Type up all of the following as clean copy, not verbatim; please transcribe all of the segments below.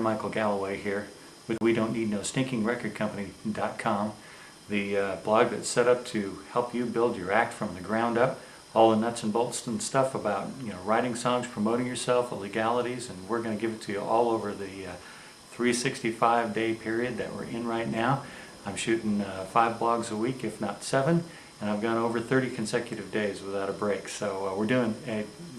Michael Galloway here with WeDon'tNeedNoStinkingRecordCompany.com, the blog that's set up to help you build your act from the ground up. All the nuts and bolts and stuff about writing songs, promoting yourself, the legalities, and we're going to give it to you all over the 365-day period that we're in right now. I'm shooting 5 blogs a week, if not 7, and I've gone over 30 consecutive days without a break. So we're doing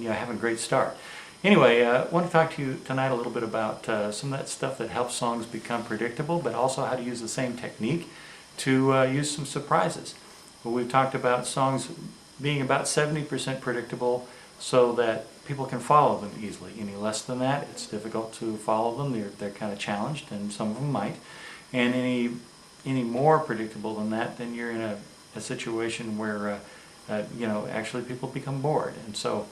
having a great start. Anyway, I want to talk to you tonight a little bit about some of that stuff that helps songs become predictable, but also how to use the same technique to use some surprises. Well, we've talked about songs being about 70% predictable so that people can follow them easily. Any less than that, it's difficult to follow them. They're kind of challenged, and some of them might. And any more predictable than that, then you're in a situation where actually people become bored. And so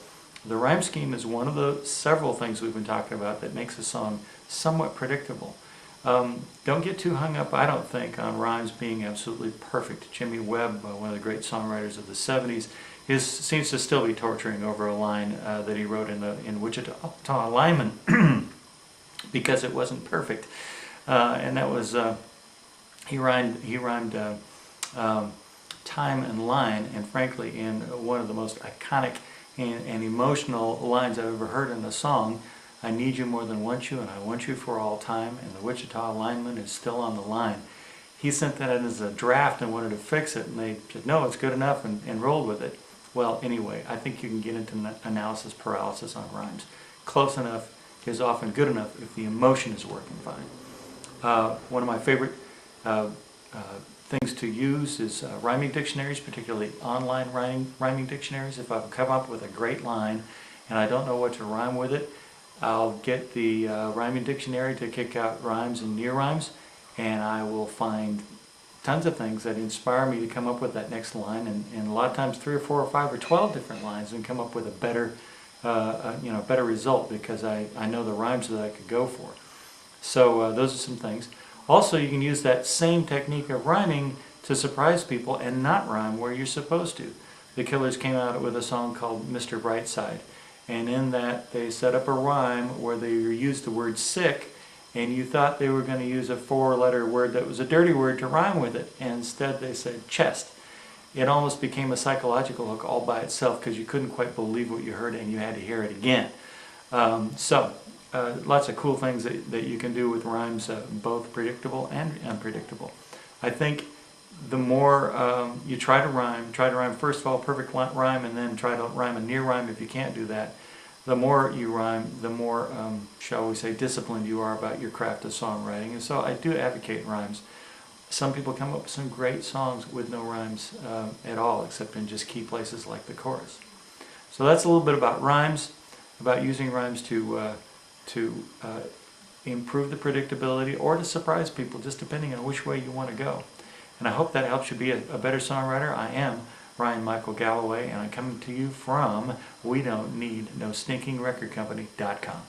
the rhyme scheme is one of the several things we've been talking about that makes a song somewhat predictable. Don't get too hung up, I don't think, on rhymes being absolutely perfect. Jimmy Webb, one of the great songwriters of the 70s, seems to still be torturing over a line that he wrote in Wichita Lineman because it wasn't perfect. And that was, he rhymed time and line, and frankly, in one of the most iconic and emotional lines I've ever heard in a song. I need you more than want you, and I want you for all time, and the Wichita lineman is still on the line. He sent that in as a draft and wanted to fix it, and they said, no, it's good enough, and rolled with it. Well, anyway, I think you can get into analysis paralysis on rhymes. Close enough is often good enough if the emotion is working fine. One of my favorite things to use is rhyming dictionaries, particularly online rhyming dictionaries. If I've come up with a great line and I don't know what to rhyme with it, I'll get the rhyming dictionary to kick out rhymes and near rhymes, and I will find tons of things that inspire me to come up with that next line, and a lot of times 3 or 4 or 5 or 12 different lines, and come up with a better better result because I know the rhymes that I could go for. So those are some things. Also, you can use that same technique of rhyming to surprise people and not rhyme where you're supposed to. The Killers came out with a song called Mr. Brightside, and in that they set up a rhyme where they used the word sick, and you thought they were going to use a 4-letter word that was a dirty word to rhyme with it, and instead they said chest. It almost became a psychological hook all by itself because you couldn't quite believe what you heard and you had to hear it again. Lots of cool things that you can do with rhymes, both predictable and unpredictable. I think the more you try to rhyme first of all perfect rhyme, and then try to rhyme a near rhyme if you can't do that. The more you rhyme, the more, shall we say, disciplined you are about your craft of songwriting. And so I do advocate rhymes. Some people come up with some great songs with no rhymes at all, except in just key places like the chorus. So that's a little bit about rhymes, about using rhymes to improve the predictability or to surprise people, just depending on which way you want to go. And I hope that helps you be a better songwriter. I am Ryan Michael Galloway, and I'm coming to you from WeDon'tNeedNoStinkingRecordCompany.com.